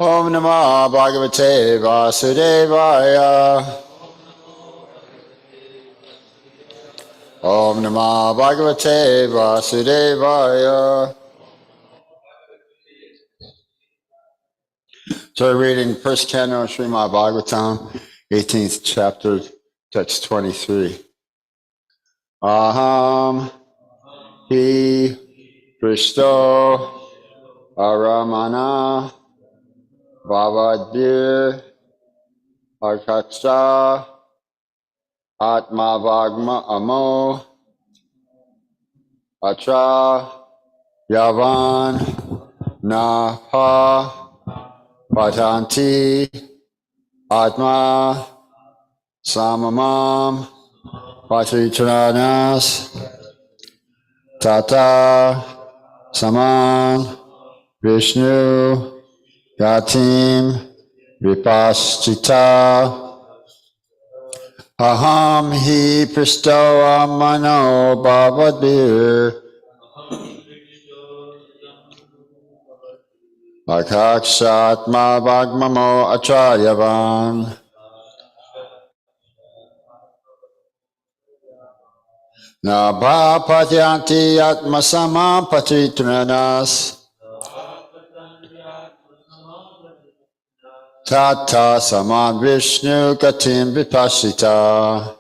Om Namah Bhagavate Vasudevaya. Om Namah Bhagavate Vasudevaya. So we're reading First Canto of Srimad Bhagavatam, 18th chapter, text 23. Aham hi Christo Aramana Bhavadbir Arkaksha Atma Vagma Amo Atra Yavan Naha Patanti Atma Samamam Patritranas Tata Saman Vishnu Yatim Vipaschita Aham hi Pristo Amano Bhavadbir Akakshatma Bhagmamo Achayavan Nabha Patyanti Atmasama Patritranas Tata Saman Vishnu Gatim Vipashita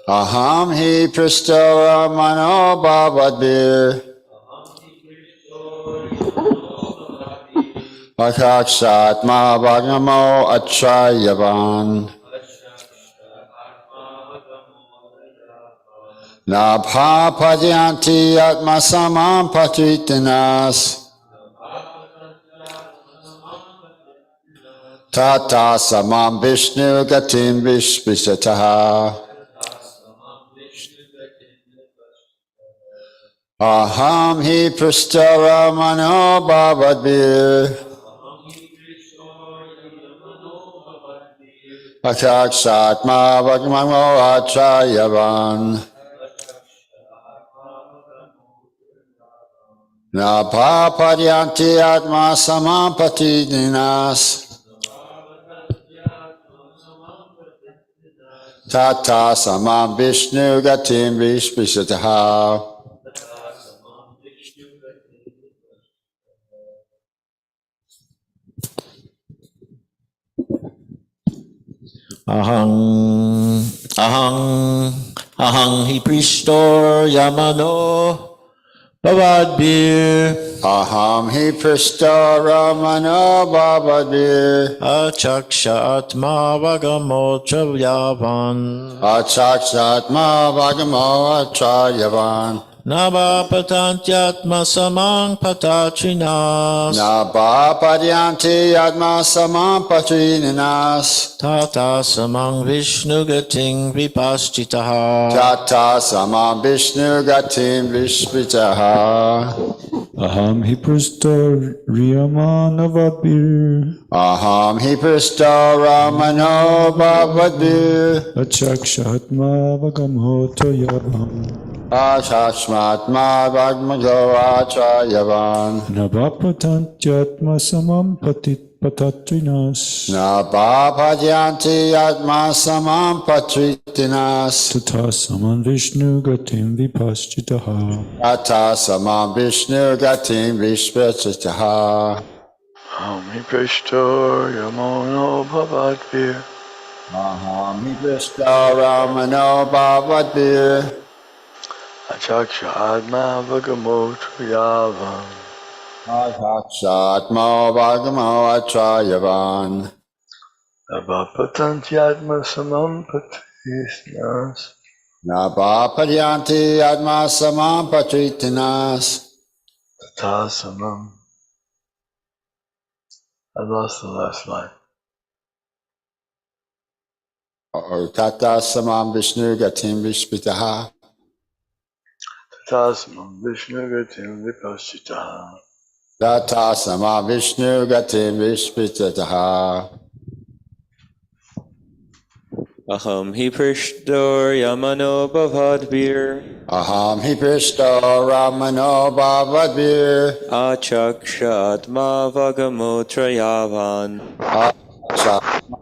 Aham hi Pristo Ramano Bhavadbir Akakshatma Bhagmamo Achayavan Nabha Padyanti Atma Samam Patritinas Tata Samam Vishnu Gatim Vishpisataha Aham hi Prastara Mano Bhavadbir Akakshatma Bhagmamo Achayavan Nabha Padyanti Atma Samam Patritinas Tata Samam Vishnu Gatim Vishpisataha Ahang hi Pristor Yamano Bhavadbir Aham hi Prista Ramana Bhavadbir Achaksha Atma Vagamotra Yavan Achakshatma Bhagamo Achayavan Nabha Patantyatma Samang Patatrinas Nabha Padyanti Atma Samam Patrininas Tata Samang Vishnu Gating Vipaschitaha Tata Samam Vishnu Gatim Vishpitaha Aham hi Prasta Riyamanavadbir Aham hi Prista Ramano Bhavadbir Achakshatma Vagamhota Yavam Achashmatma Bhagmago Achayavan Navapatantyatma Samam Patatrinas Nabha Padyanti Atma Samam Patritinas Tata Saman Vishnu Gatim Vipaschitaha Tata Samam Vishnu Gatim Vishpachitaha Aham hi Prishto Yamono Bhavadbir Aham hi Prishta Ramano Bhavadbir Achaksha Atma Vagamotra Yavam Akakshatma Bhagamo Achayavan Navapatanti Atma Samam Patritinas Nabha Padyanti Atma Samam Patritinas Tata Samam. I lost the last line. Tata Samam Vishnu Gatim Vishpitaha Tata Samam Vishnu Gatim Vipaschitaha Tata Samam Vishnu Gatim Vishpitaha Aham hi prishto yamano bhavadvir Aham hi prishto ramano bhavadvir. achakshatma vagamotra yavan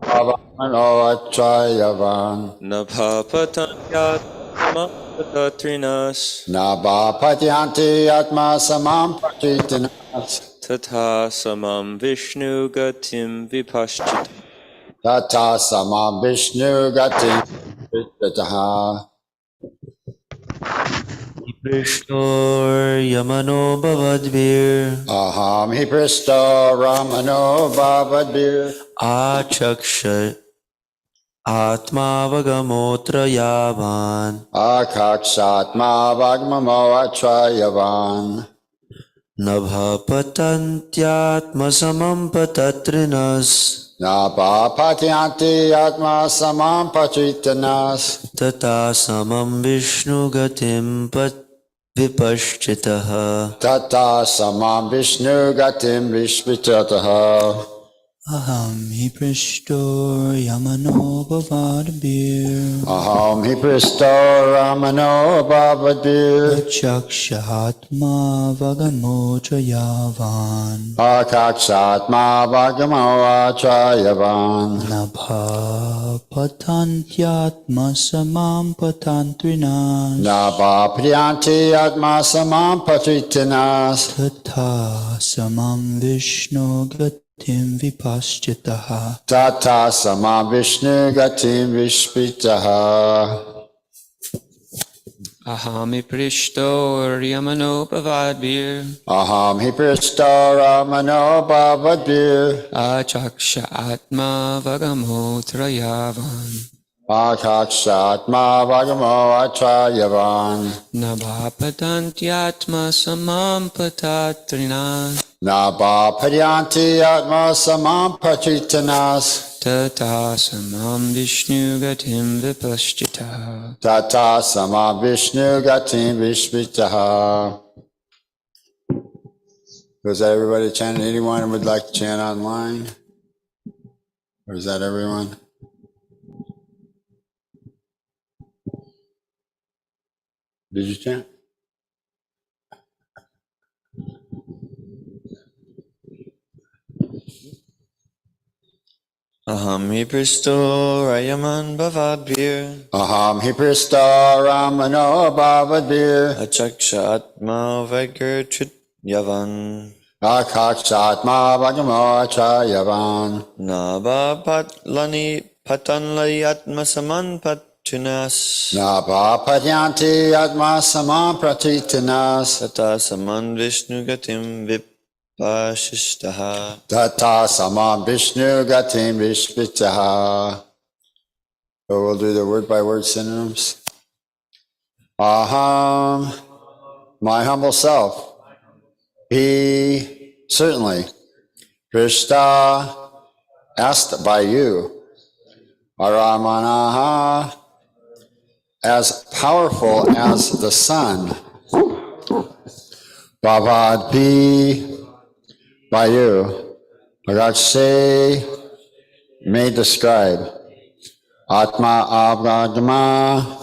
Ramano achayavan. nabhapatanyatma patatrinas Nabhapatyanti atma samam prachitinas. tatha samam vishnu gatim vipaschita. Tata samam vishnu gati vichitaha. Krishnor yamano bhavadvir Aham hi prishto ramano bhavadvir. achakshat atma vagamotra yavan Akakshatma vagmamo achayavan. nabhapatantyatma samam patatrinas Nabhapatyanti atma samam prachitinas. tata samam vishnu gatim vipaschitaha. Tata samam vishnu gatim vishvitataha. Aham hi prishto yamano bhavadvir Aham hi pristo ramano bhavadir. chakshatma vagamotra yavan Akakshatma bhagamo achayavan. nabha patantyatma samam patantrinas Nabha priyanti atma samam patritinas. tata samam vishnu gatim vipaschitaha. Tata samam vishnu gatim vishvitaha. Ahami prishto yamano bhavadvir Aham hi pristo ramano bhavadir. achaksha atma vagamotra yavan Akakshatma bhagamo achayavan. nabhapatantyatma samam patatrinas Nabha paryanti atma samam patritinas. tata samam vishnu gatim vipaschita. Tata sama vishnu gatim vishvitaha. Was that everybody chanting? Anyone would like to chant online? Or is that everyone? Did you chant? Aham hi prishto rayaman bhavadvir Aham hi prista ramano bhavadir. achakshatma vagarchit yavan Akakshatma bhagamo achayavan. nabhapatlani patanlayatma saman patinas Nabha padyanti atma samam pratitinas. tata saman vishnu gatim vipashistaha. Tata samam vishnu gatim vishvitaha. So we'll do the word by word synonyms. Aham, my humble self. He certainly. Krishna, asked by you. Aramanaha, as powerful as the sun. Bhavadpi, by you. Agache, may describe. Atma Abhagama,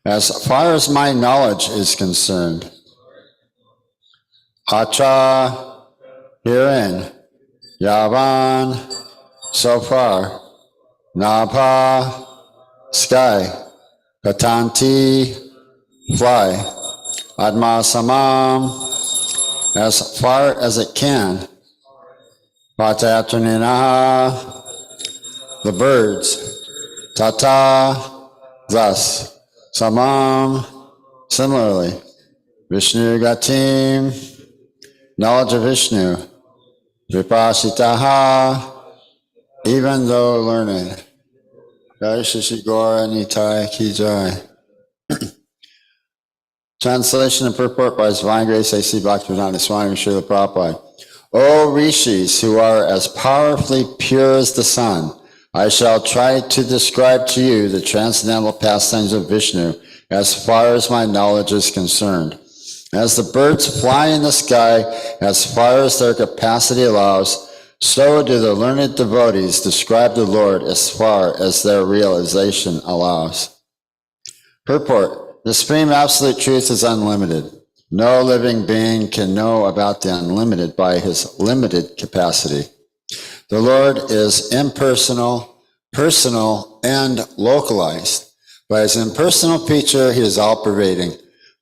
as far as my knowledge is concerned. Acha, herein. Yavan, so far. Nabha, sky. Katanti, fly. Atma Samam, as far as it can. Patatraninaha, the birds. Tata, thus. Samam, similarly. Vishnu Gatim, knowledge of Vishnu. Vipasitaha, even though learned. Jai Shishi Gora Nitai Ki Jai. Translation and purport by His Divine Grace A.C. Bhaktivedanta Swami Srila Prabhupada. O rishis who are as powerfully pure as the sun, I shall try to describe to you the transcendental pastimes of Vishnu as far as my knowledge is concerned. As the birds fly in the sky as far as their capacity allows, So do the learned devotees describe the Lord as far as their realization allows. Purport: the Supreme Absolute Truth is unlimited. No living being can know about the unlimited by his limited capacity. The Lord is impersonal, personal, and localized. By his impersonal feature, he is all-pervading.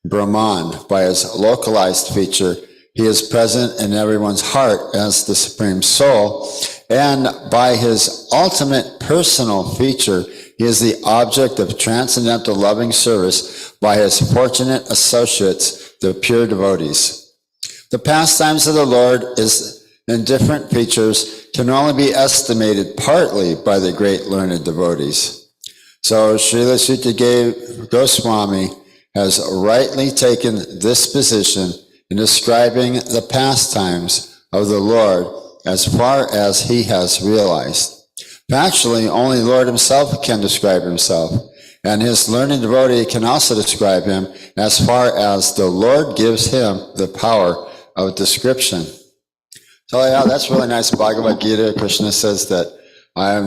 Brahman. By his localized feature, he is present in everyone's heart as the Supreme Soul. And by his ultimate personal feature, he is the object of transcendental loving service by his fortunate associates, the pure devotees. The pastimes of the Lord is in different features can only be estimated partly by the great learned devotees. So Srila Sukadeva Goswami has rightly taken this position in describing the pastimes of the Lord as far as he has realized. Factually, only the Lord himself can describe himself, and his learned devotee can also describe him as far as the Lord gives him the power of description. So yeah, that's really nice. Bhagavad Gita, Krishna says that I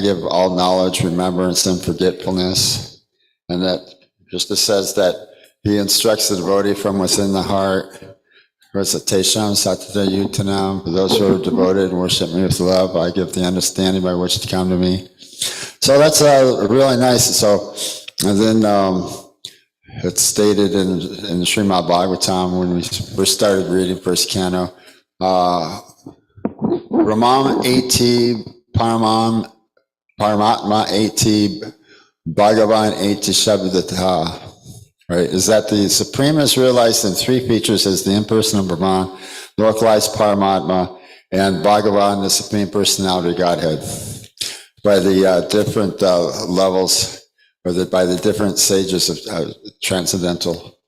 give all knowledge, remembrance, and forgetfulness, and that Krishna says that he instructs the devotee from within the heart. Tesham Satata Yutanam, for those who are devoted and worship me with love, I give the understanding by which to come to me. So that's really nice. So, and then it's stated in the Srimad Bhagavatam when we first started reading first canto, Ramam Eti Paramam Paramatma Eti Bhagavan Eti Shabdata. Right, is that the Supreme is realized in three features as the impersonal Brahman, localized Paramatma, and Bhagavan, the Supreme Personality Godhead, by the different levels, or by the different stages of transcendental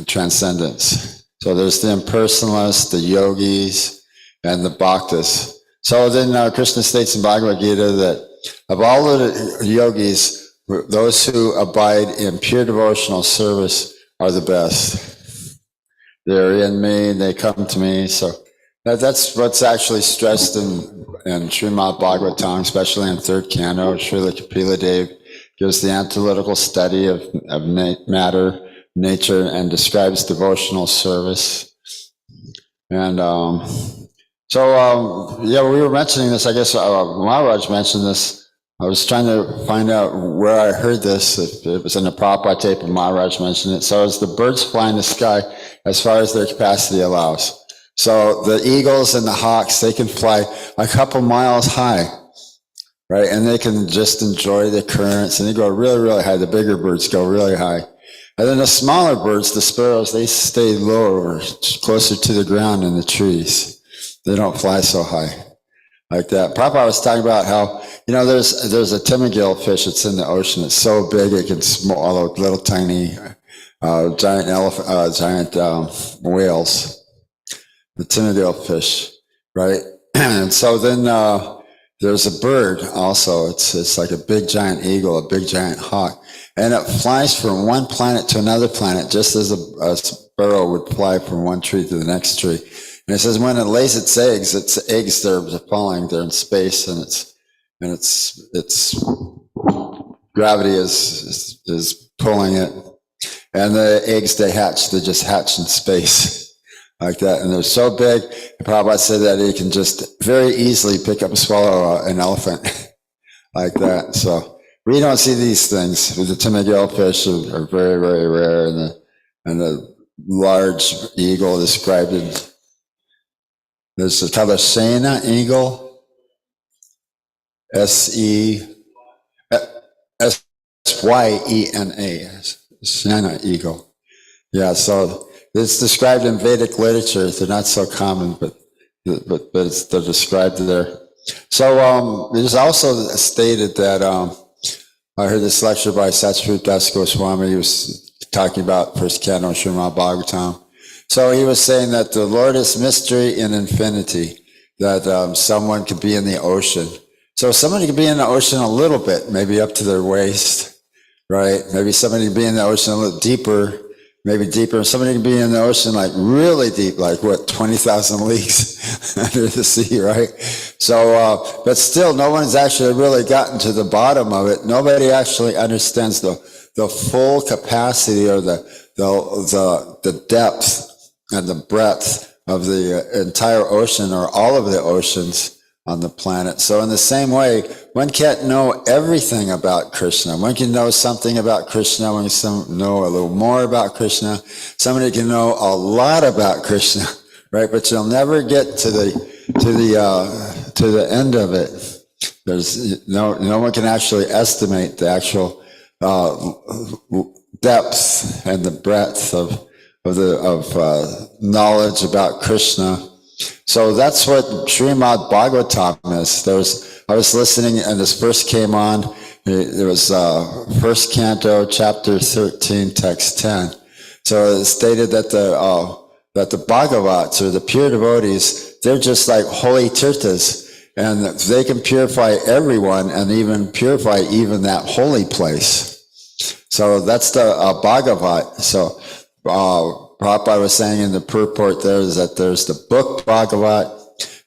transcendence. So there's the impersonalists, the yogis, and the bhaktas. So then Krishna states in Bhagavad Gita that of all the yogis, those who abide in pure devotional service are the best. They're in me, and they come to me. So that's what's actually stressed in Srimad Bhagavatam, especially in third canto. Srila Kapila Dev gives the analytical study of matter, nature, and describes devotional service. And yeah, we were mentioning this. I guess Maharaj mentioned this. I was trying to find out where I heard this, if it was in the Prabhupada tape and Maharaj mentioned it. So as the birds fly in the sky as far as their capacity allows. So the eagles and the hawks, they can fly a couple miles high, right? And they can just enjoy the currents, and they go really, really high. The bigger birds go really high. And then the smaller birds, the sparrows, they stay lower, closer to the ground in the trees. They don't fly so high like that. Prabhupada was talking about how, there's a timagil fish that's in the ocean. It's so big it can swallow little tiny giant whales. The timagil fish, right? And so then there's a bird also. It's like a big giant eagle, a big giant hawk, and it flies from one planet to another planet, just as a sparrow would fly from one tree to the next tree. And it says when it lays its eggs they're falling, they're in space, and its gravity is pulling it, and the eggs they just hatch in space like that, and they're so big. Prabhupada said that he can just very easily pick up and swallow an elephant like that. So we don't see these things. The timagil fish are very, very rare, and the large eagle described in there's the Talasena eagle, Syena, Syena eagle. Yeah, so it's described in Vedic literature. They're not so common, but they're described there. So there's also stated that I heard this lecture by Satsvarup Das Goswami. He was talking about first canto Srimad Bhagavatam. So he was saying that the Lord is mystery in infinity, that someone could be in the ocean. So somebody could be in the ocean a little bit, maybe up to their waist, right? Maybe somebody could be in the ocean a little deeper, maybe deeper. Somebody can be in the ocean like really deep, like what, 20,000 leagues under the sea, right? So, but still, no one's actually really gotten to the bottom of it. Nobody actually understands the full capacity or the depth and the breadth of the entire ocean or all of the oceans on the planet. So in the same way, one can't know everything about Krishna. One can know something about Krishna. One can know a little more about Krishna. Somebody can know a lot about Krishna, right? But you'll never get to the end of it. There's no one can actually estimate the actual depth and the breadth of knowledge about Krishna. So that's what Srimad Bhagavatam is. I was listening, and this verse came on. It was first canto, chapter 13, text 10. So it stated that the Bhagavats, or the pure devotees, they're just like holy tirthas, and they can purify everyone, and even purify even that holy place. So that's the Bhagavat. So Prabhupada was saying in the purport there is that there's the book Bhagavat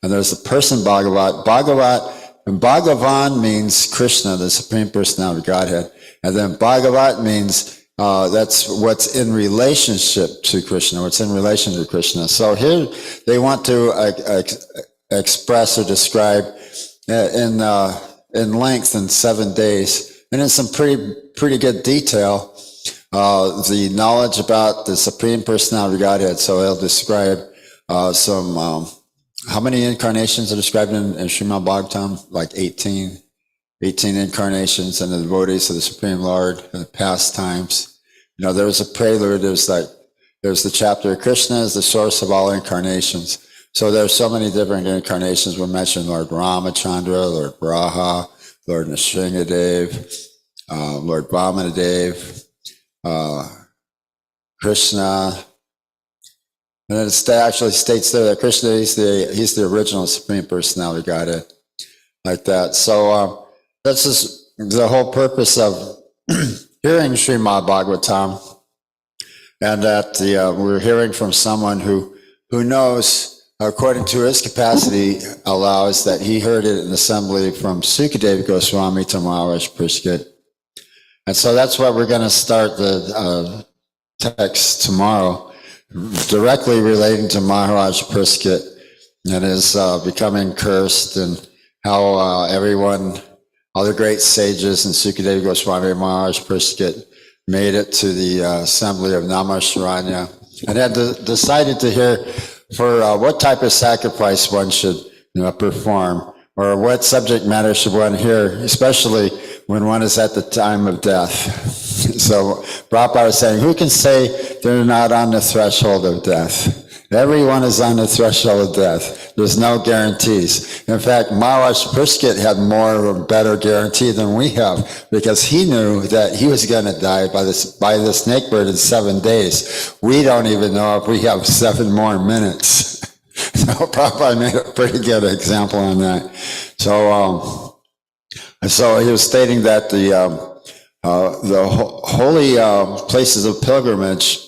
and there's the person Bhagavat. Bhagavat and Bhagavan means Krishna, the Supreme Personality of Godhead. And then Bhagavat means that's what's in relationship to Krishna, what's in relation to Krishna. So here they want to express or describe in length in 7 days, and in some pretty good detail, the knowledge about the Supreme Personality of Godhead. So he'll describe how many incarnations are described in Srimad Bhagavatam? Like 18 incarnations and the devotees of the Supreme Lord in the past times. You know, there was a prelude. There's the chapter of Krishna is the source of all incarnations. So there's so many different incarnations. We mentioned Lord Ramachandra, Lord Braha, Lord Nrsingadev, Lord Vamanadev, Krishna, and it actually states there that Krishna he's the original Supreme Personality of Godhead, like that. So this is the whole purpose of hearing Srimad Bhagavatam, and that we're hearing from someone who knows, according to his capacity, allows that he heard it in assembly from Sukadeva Goswami to Maharaj Prishkit. And so that's why we're going to start the text tomorrow, directly relating to Maharaj Prishkit and his becoming cursed, and how everyone, all the great sages and Sukadeva Goswami and Maharaj Prishkit made it to the assembly of Namasharanya and had decided to hear for what type of sacrifice one should perform, or what subject matter should one hear, especially when one is at the time of death. So Prabhupada was saying, who can say they're not on the threshold of death? Everyone is on the threshold of death. There's no guarantees. In fact, Maharaj Prishkit had more of a better guarantee than we have, because he knew that he was going to die by the snake bird in 7 days. We don't even know if we have 7 more minutes. So Prabhupada made a pretty good example on that. So he was stating that the holy places of pilgrimage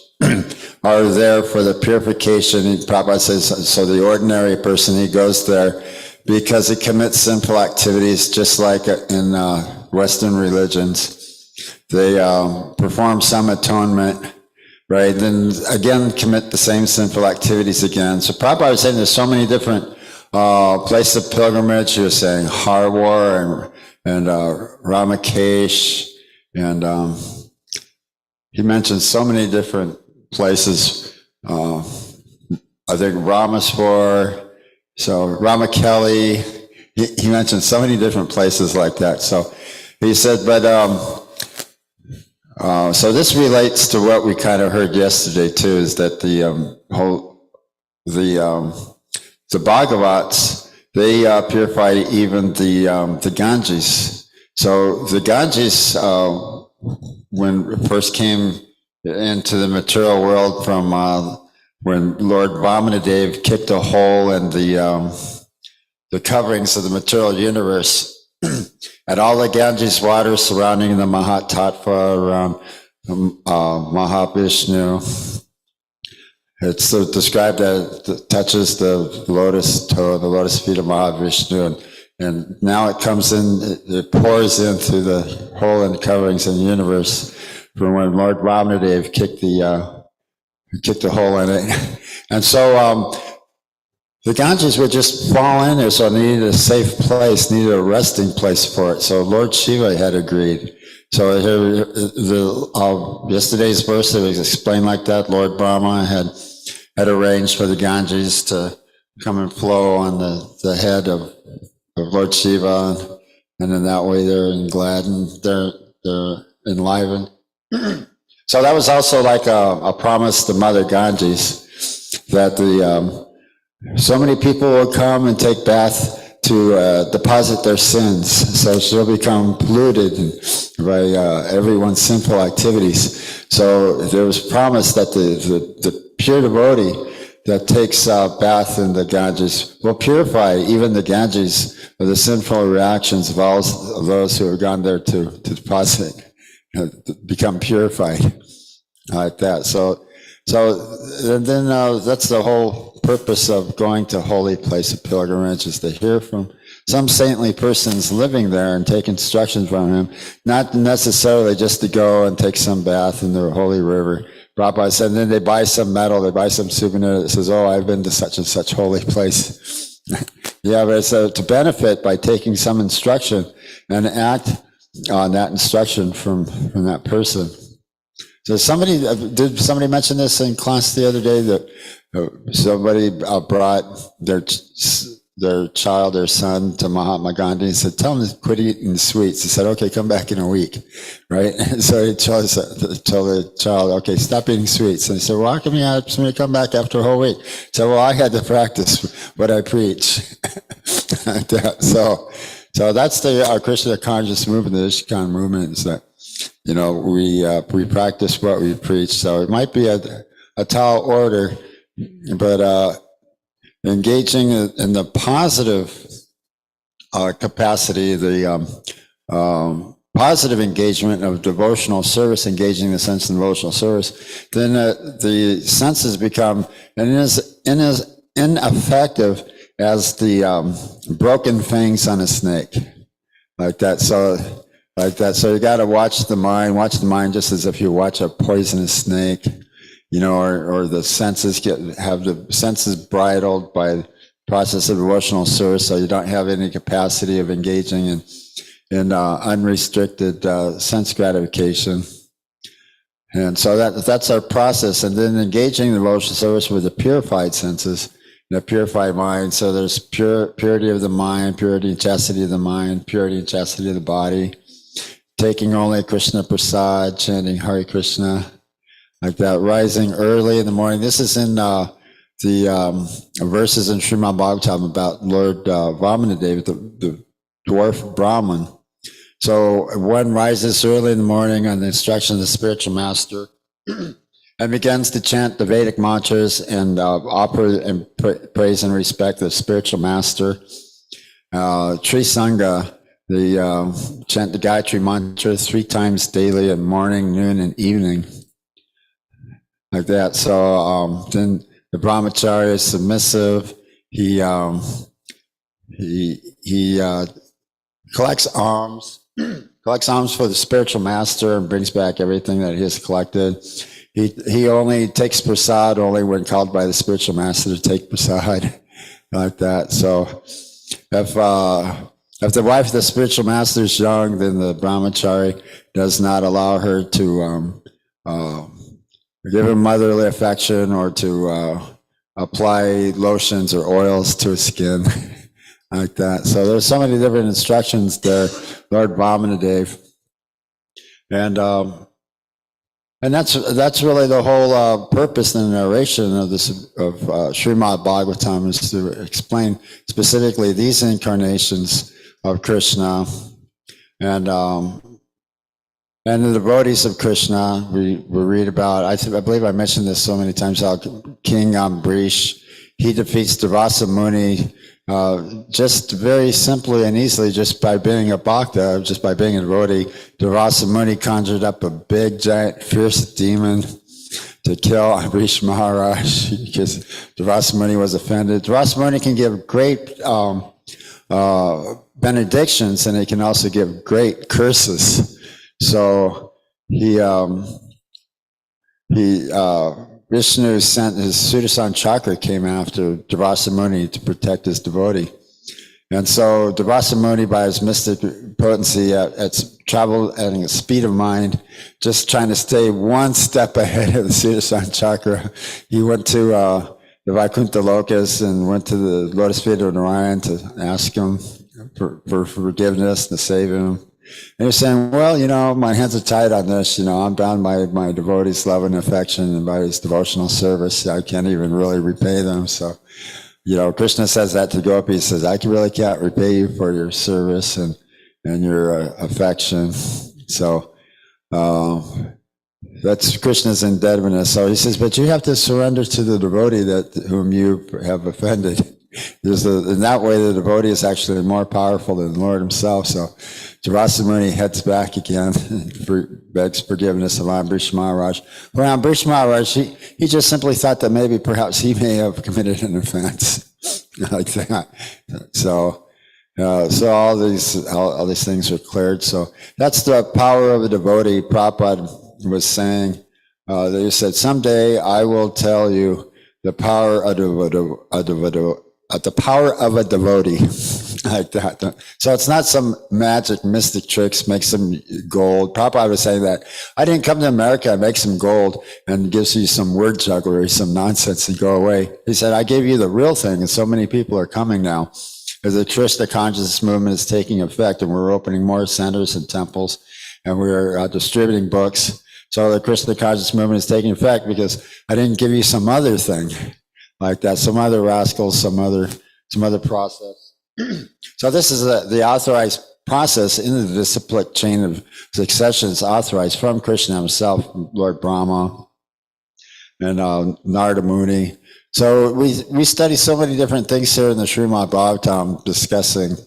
are there for the purification. Prabhupada says, so the ordinary person, he goes there because he commits sinful activities, just like in Western religions. They perform some atonement, right? Then again, commit the same sinful activities again. So Prabhupada was saying there's so many different places of pilgrimage. He was saying Harwar and Ramakesh, and he mentioned so many different places. I think Ramaswar, so Ramakeli. He mentioned so many different places like that. So he said, but so this relates to what we kind of heard yesterday too, is that the Bhagavats, they purify even the Ganges. So the Ganges, when it first came into the material world from when Lord Vamanadev kicked a hole in the coverings of the material universe, and all the Ganges water surrounding the Mahatattva around Mahavishnu. It's described as it touches the lotus toe, the lotus feet of Mahavishnu, and now it comes in, it pours in through the hole in the coverings in the universe from when Lord Rochandev kicked the hole in it. And so the Ganges would just fall in there, so it needed a safe place, needed a resting place for it. So Lord Shiva had agreed. So here, yesterday's verse, it was explained like that. Lord Brahma had arranged for the Ganges to come and flow on the head of Lord Shiva, and then that way they're gladdened, they're enlivened. So that was also like a promise to Mother Ganges that so many people will come and take bath to deposit their sins, so she'll become polluted by everyone's sinful activities. So there was promise that the pure devotee that takes bath in the Ganges will purify even the Ganges of the sinful reactions of all of those who have gone there to deposit, to become purified like that. So and then that's the whole purpose of going to holy place of pilgrimage, is to hear from some saintly persons living there and take instructions from him, not necessarily just to go and take some bath in the holy river. Prabhupada said, and then they buy some medal, they buy some souvenir that says, oh, I've been to such and such holy place. Yeah, but it's to benefit by taking some instruction and act on that instruction from that person. So did somebody mention this in class the other day, that somebody brought their child, their son, to Mahatma Gandhi and said, tell him to quit eating sweets. He said, okay, come back in a week, right? And so he told the child, okay, stop eating sweets. And he said, well, how come you had somebody come back after a whole week? He said, well, I had to practice what I preach. So that's our Krishna conscious movement, the ISKCON movement, is that, we practice what we preach. So it might be a tall order, but engaging in the positive capacity, the positive engagement of devotional service, engaging the sense in devotional service, then the senses become ineffective as the broken fangs on a snake, like that. So you got to watch the mind just as if you watch a poisonous snake, or the senses have the senses bridled by the process of devotional service, so you don't have any capacity of engaging in unrestricted sense gratification. And so that's our process. And then engaging in devotional service with the purified senses, the purified mind. So there's purity of the mind, purity and chastity of the mind, purity and chastity of the body. Taking only Krishna Prasad, chanting Hare Krishna, like that, rising early in the morning. This is in the verses in Srimad Bhagavatam about Lord Vamanadev, the dwarf Brahmin. So one rises early in the morning on the instruction of the spiritual master and begins to chant the Vedic mantras and offer and praise and respect the spiritual master. Trisanga, chant the Gayatri mantra 3 times daily in morning, noon, and evening, like that. So then the brahmachari is submissive. He collects alms for the spiritual master and brings back everything that he has collected. He only takes prasad only when called by the spiritual master to take prasad, like that. So if the wife of the spiritual master is young, then the brahmachari does not allow her to give her motherly affection or to apply lotions or oils to his skin, like that. So there's so many different instructions there, Lord Vamanadev. And that's really the whole purpose and narration of Srimad Bhagavatam, is to explain specifically these incarnations of Krishna, and the devotees of Krishna. We read about, I believe I mentioned this so many times, how King Ambrish, he defeats Durvasa Muni just very simply and easily, just by being a bhakta, just by being a devotee. Durvasa Muni conjured up a big, giant, fierce demon to kill Ambrish Maharaj because Durvasa Muni was offended. Durvasa Muni can give great benedictions, and he can also give great curses. So Vishnu sent his Sudarshan Chakra came after Durvasa Muni to protect his devotee. And so Durvasa Muni, by his mystic potency, at travel at a speed of mind, just trying to stay one step ahead of the Sudarshan Chakra, he went to the Vaikuntha Lokas and went to the lotus feet of Narayan to ask him for forgiveness, to save him. And he was saying, well, my hands are tied on this. I'm bound by my devotees' love and affection and by his devotional service. I can't even really repay them. So, Krishna says that to Gopi. He says, I really can't repay you for your service and your affection. So, that's Krishna's indebtedness. So he says, but you have to surrender to the devotee whom you have offended. In that way, the devotee is actually more powerful than the Lord himself. So Durvasa Muni heads back again and begs forgiveness of Ambrish Maharaj. Well, Ambrish Maharaj, he just simply thought that maybe perhaps he may have committed an offense like that. So all these things are cleared. So that's the power of a devotee. Prabhupada was saying, they said, someday I will tell you the power of the power of a devotee, like that. So it's not some magic mystic tricks, make some gold. Prabhupada was saying that I didn't come to America and make some gold and gives you some word jugglery, some nonsense and go away. He said, I gave you the real thing, and so many people are coming now. As the Krishna consciousness movement is taking effect, and we're opening more centers and temples, and we're distributing books. So the Krishna consciousness movement is taking effect because I didn't give you some other thing like that, some other rascals, some other process. So this is the authorized process in the disciplic chain of succession. Is authorized from Krishna himself, Lord Brahma, and Narada Muni. So we study so many different things here in the Srimad Bhagavatam, discussing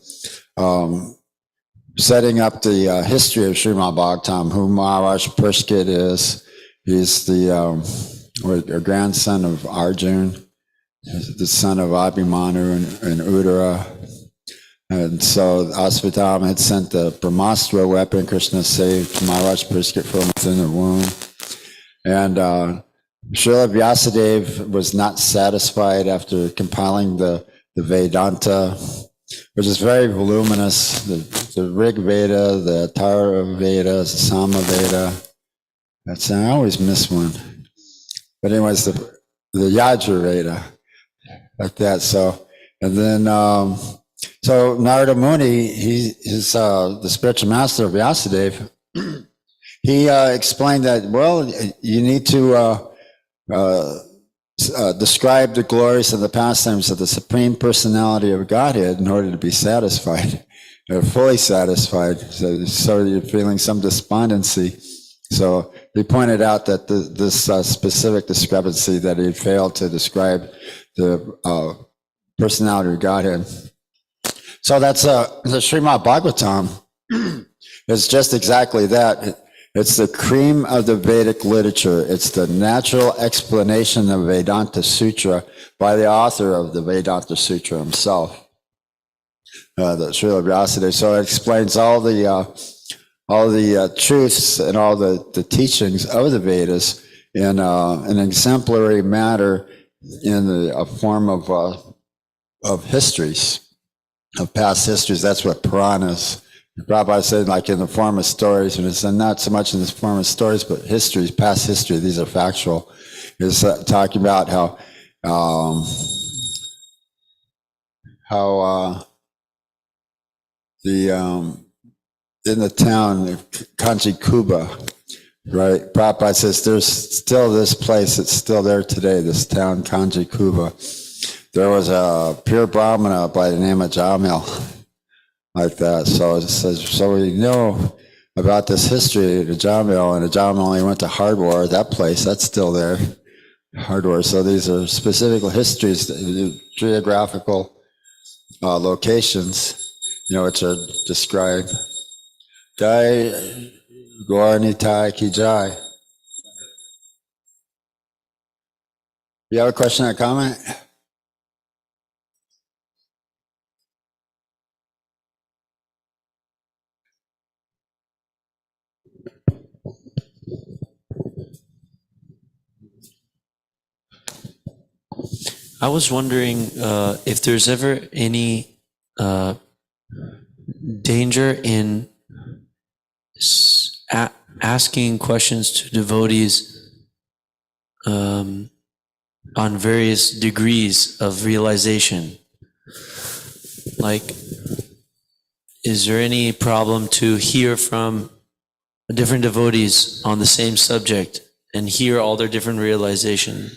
setting up the history of Srimad Bhagavatam, who Maharaj Parikshit is. He's the grandson of Arjuna, the son of Abhimanyu and Uddara. And so Asvatthama had sent the Brahmastra weapon. Krishna saved Maharaj Parikshit from within the womb. And Srila Vyasadeva was not satisfied after compiling the Vedanta, which is very voluminous, the Rig Veda, the Atharva Veda, the Sama Veda. I always miss one. But anyways, the Yajur Veda, like that. So, and then, so Narada Muni, he's the spiritual master of Vyasadeva. He explained that, well, you need to describe the glories and the pastimes of the Supreme Personality of Godhead in order to be satisfied, or fully satisfied. So you're feeling some despondency. So he pointed out that this specific discrepancy, that he failed to describe the personality of Godhead. So that's the Srimad Bhagavatam is just exactly that. It's the cream of the Vedic literature. It's the natural explanation of Vedanta Sutra by the author of the Vedanta Sutra himself, the Srila Vyasadeva. So it explains all the truths and all the teachings of the Vedas in an exemplary manner, in a form of histories, of past histories. That's what Puranas. Prabhupada said, like in the form of stories, and it's not so much in the form of stories, but histories, past history. These are factual. It's talking about how in the town of Kanchi Kuba, right? Prabhupada says there's still this place. It's still there today. This town, Kanchi Kuba. There was a pure Brahmana by the name of Jamil. Like that. So it says, so we know about this history of Jamil, and Jamil only went to Hardwar, that place, that's still there. hardware. So these are specific histories, geographical locations, which are described. Jai Gauranitai Ki Jai. You have a question or comment? I was wondering if there's ever any danger in asking questions to devotees on various degrees of realization. Like, is there any problem to hear from different devotees on the same subject and hear all their different realization?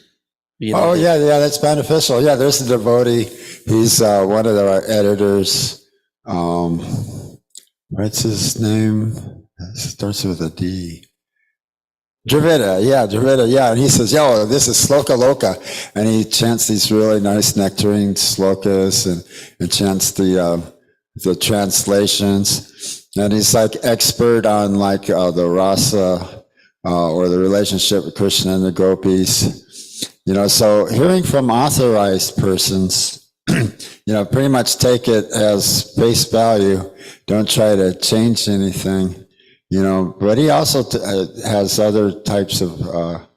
Yeah, that's beneficial. Yeah, there's a devotee. He's one of our editors. What's his name? It starts with a D. Dravida, yeah. And he says, this is Sloka Loka. And he chants these really nice nectarine slokas and chants the translations. And he's like expert on like the rasa or the relationship with Krishna and the gopis. So hearing from authorized persons, pretty much take it as face value. Don't try to change anything. But he also has other types of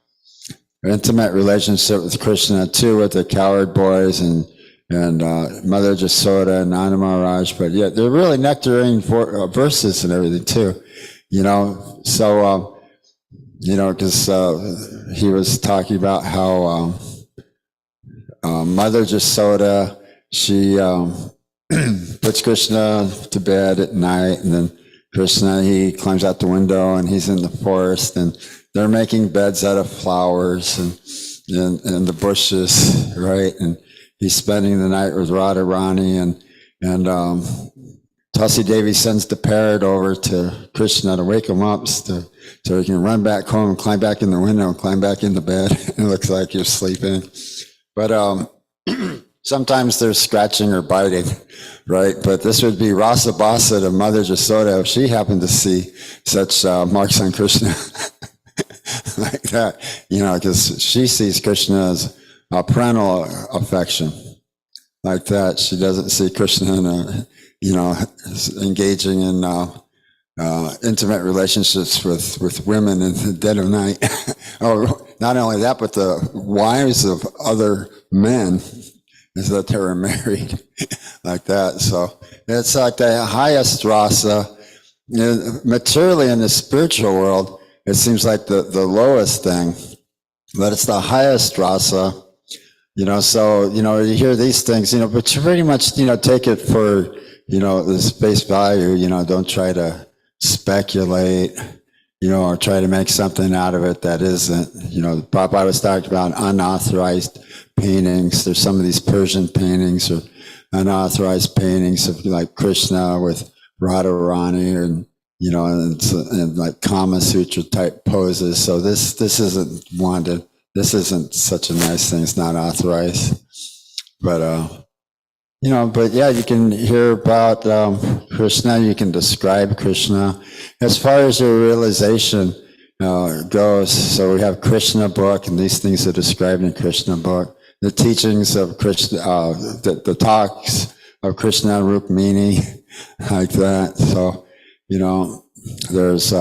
intimate relationship with Krishna too, with the cowherd boys and Mother Jasoda and Nanda Maharaj. But yeah, they're really nectarine verses and everything too. So because he was talking about how Mother Jasoda, she puts Krishna to bed at night, and then Krishna, he climbs out the window and he's in the forest, and they're making beds out of flowers and the bushes, right? And he's spending the night with Radharani, and Tulsi Devi sends the parrot over to Krishna to wake him up so he can run back home and climb back in the window and climb back in the bed. It looks like you're sleeping. But sometimes there's scratching or biting, right? But this would be Rasa Basa to Mother Jasoda if she happened to see such marks on Krishna like that, because she sees Krishna as a parental affection like that. She doesn't see Krishna in engaging in intimate relationships with women in the dead of night. Oh, not only that, but the wives of other men, is that they were married like that. So it's like the highest rasa. Materially in the spiritual world, it seems like the lowest thing, but it's the highest rasa. So you hear these things, but you pretty much take it for this face value. Don't try to speculate, or try to make something out of it that isn't. Prabhupada was talking about unauthorized paintings. There's some of these Persian paintings or unauthorized paintings of like Krishna with Radharani and like Kama Sutra type poses. So this isn't wanted. This isn't such a nice thing. It's not authorized. But but yeah, you can hear about Krishna. You can describe Krishna. As far as your realization goes, so we have Krishna book, and these things are described in Krishna book. The teachings of Krishna, the talks of Krishna Rukmini, like that. So, there's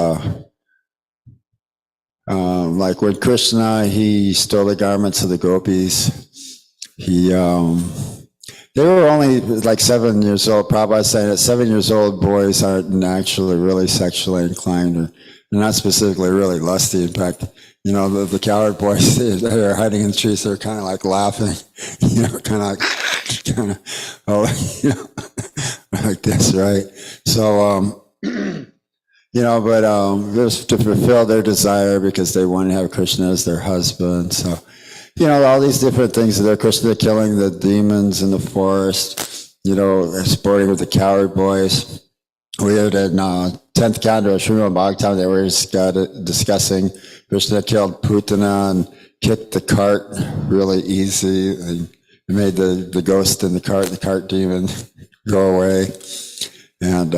like when Krishna, he stole the garments of the gopis. They were only like 7 years old. Prabhupada saying that 7 years old boys aren't actually really sexually inclined, or they're not specifically really lusty. In fact, the cowherd boys, they're hiding in the trees. They're kind of like laughing, like this, right? So, but it was to fulfill their desire because they want to have Krishna as their husband. So, all these different things. They're Krishna killing the demons in the forest, sporting with the cowherd boys. We had in 10th canto of Srimad Bhagavatam, they were discussing Krishna killed Putana kicked the cart really easy. And made the ghost in the cart demon, go away. And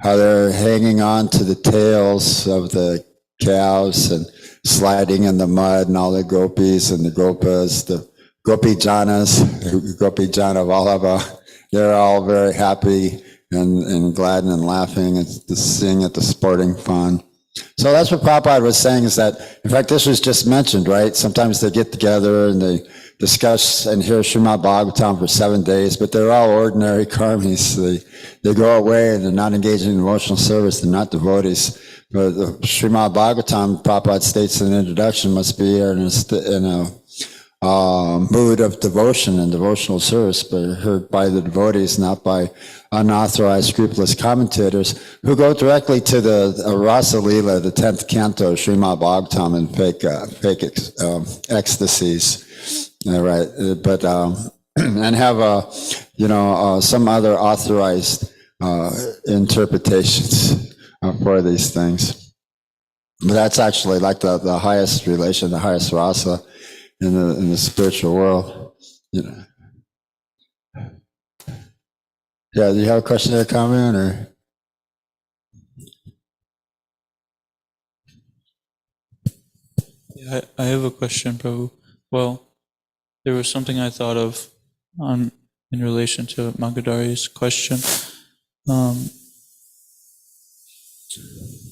how they're hanging on to the tails of the cows and sliding in the mud, and all the gopis and the gopas, the gopi janas, gopi jana vallabha, they're all very happy and glad and laughing and to sing at the sporting fun. So that's what Prabhupada was saying, is that, in fact, this was just mentioned, right? Sometimes they get together and they discuss and hear Srimad Bhagavatam for 7 days, but they're all ordinary karmis. They go away and they're not engaging in emotional service. They're not devotees. But the Srimad Bhagavatam, Prabhupada states in the introduction, must be in a mood of devotion and devotional service, but heard by the devotees, not by unauthorized, scrupulous commentators who go directly to the Rasa Leela, the 10th canto of Srimad Bhagavatam, and fake ecstasies. Right, but and have some other authorized interpretations for these things. But that's actually like the highest relation, the highest rasa in the spiritual world. Yeah, do you have a question or a comment, or? Yeah, I have a question, Prabhu. Well, there was something I thought of in relation to Magadari's question.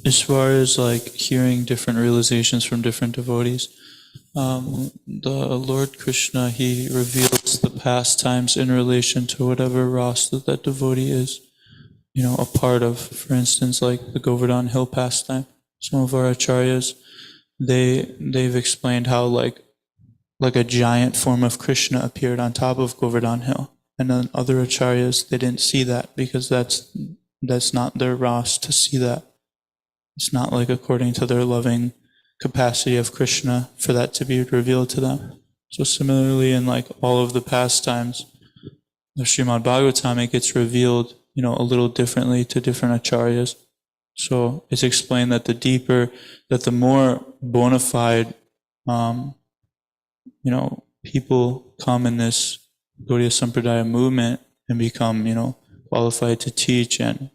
As far as like hearing different realizations from different devotees, the Lord Krishna, he reveals the pastimes in relation to whatever rasa that devotee is, a part of. For instance, like the Govardhan Hill pastime. Some of our acharyas, they've explained how like a giant form of Krishna appeared on top of Govardhan Hill. And then other acharyas, they didn't see that because that's not their ras to see that. It's not like according to their loving capacity of Krishna for that to be revealed to them. So similarly, in like all of the pastimes of Srimad Bhagavatam, it gets revealed, a little differently to different acharyas. So it's explained that the more bona fide, people come in this Gaudiya Sampradaya movement and become, qualified to teach and,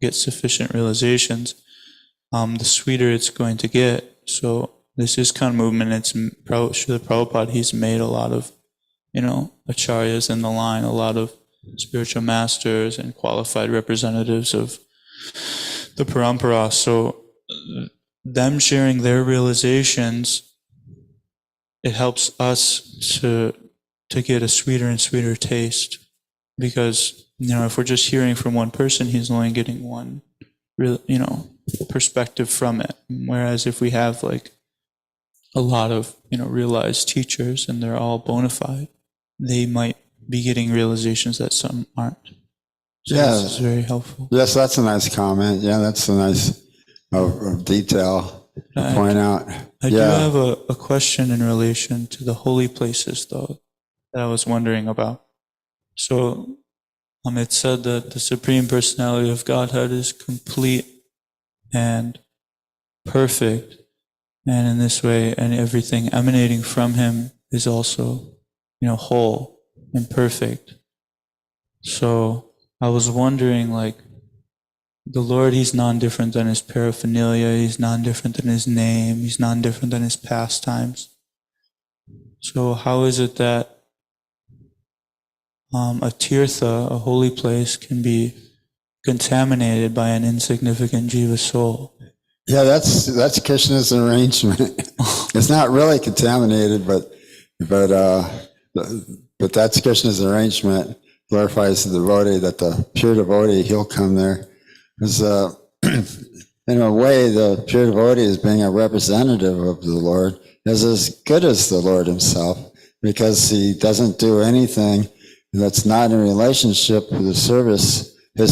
get sufficient realizations, the sweeter it's going to get. So this ISKCON movement, it's Srila Prabhupada, he's made a lot of, acharyas in the line, a lot of spiritual masters and qualified representatives of the parampara. So them sharing their realizations, it helps us to get a sweeter and sweeter taste, because if we're just hearing from one person, he's only getting one real perspective from it. Whereas if we have like a lot of realized teachers and they're all bona fide, they might be getting realizations that some aren't. So this is very helpful. Yes, that's a nice comment. Yeah, that's a nice detail to point out. I do have a question in relation to the holy places, though, that I was wondering about. So it said that the Supreme Personality of Godhead is complete and perfect, and in this way, and everything emanating from him is also, whole and perfect. So I was wondering, like, the Lord, he's non-different than his paraphernalia, he's non-different than his name, he's non-different than his pastimes. So how is it that a tirtha, a holy place, can be contaminated by an insignificant jiva soul? Yeah, that's Krishna's arrangement. It's not really contaminated, but that's Krishna's arrangement. Glorifies the devotee, that the pure devotee, he'll come there. Because in a way, the pure devotee is being a representative of the Lord, is as good as the Lord himself, because he doesn't do anything that's not in relationship with his service to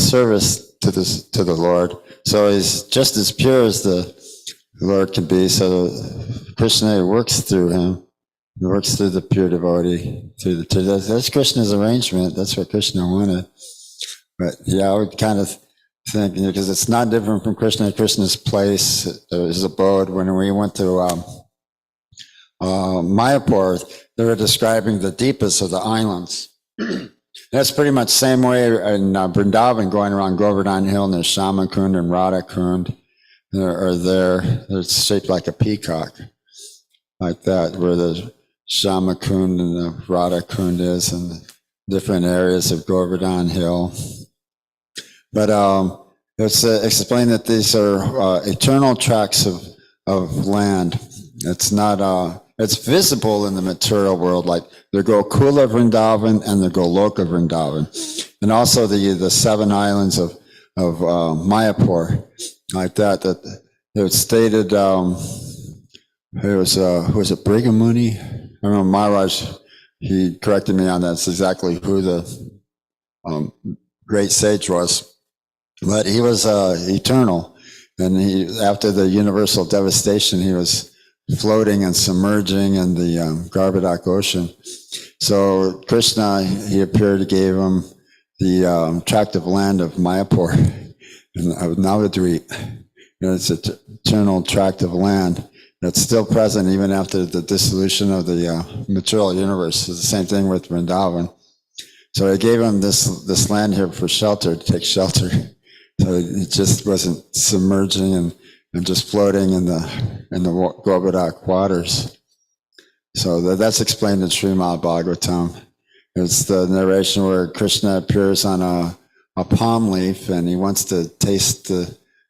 the Lord. So he's just as pure as the Lord can be. So Krishna works through him. He works through the pure devotee. That's Krishna's arrangement. That's what Krishna wanted. But yeah, I would kind of think, because it's not different from Krishna's place, his abode. When we went to Mayapur, they were describing the deepest of the islands. That's pretty much the same way in Vrindavan, going around Govardhan Hill, and there's Shamakund and Radhakund are there. They're shaped like a peacock, like that, where the Shamakund and the Radhakund is, and different areas of Govardhan Hill. But it's explained that these are eternal tracts of land. It's not, it's visible in the material world, like the Gokula Vrindavan and the Goloka Vrindavan, and also the 7 islands of Mayapur, like that. That it was stated. It was who was it? Brigamuni. I remember Maharaj. He corrected me on that. It's exactly who the great sage was, but he was eternal, and he, after the universal devastation, he was floating and submerging in the Garbhadak Ocean. So Krishna, he appeared, gave him the tract of land of Mayapur, of Navadvip. It's an eternal tract of land that's still present even after the dissolution of the material universe. It's the same thing with Vrindavan. So he gave him this land here for shelter, to take shelter. So it just wasn't submerging and just floating in the Garbhadak waters. So that's explained in Srimad Bhagavatam. It's the narration where Krishna appears on a palm leaf, and he wants to taste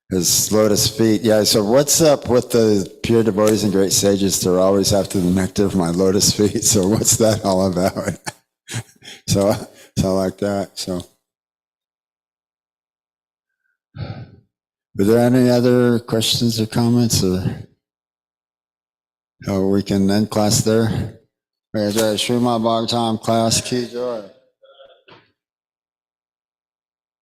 his lotus feet. Yeah, so what's up with the pure devotees and great sages? They're always after the nectar of my lotus feet. So what's that all about? so like that. So. Are there any other questions or comments, or we can end class there? Srimad Bhagavatam class, ki joy.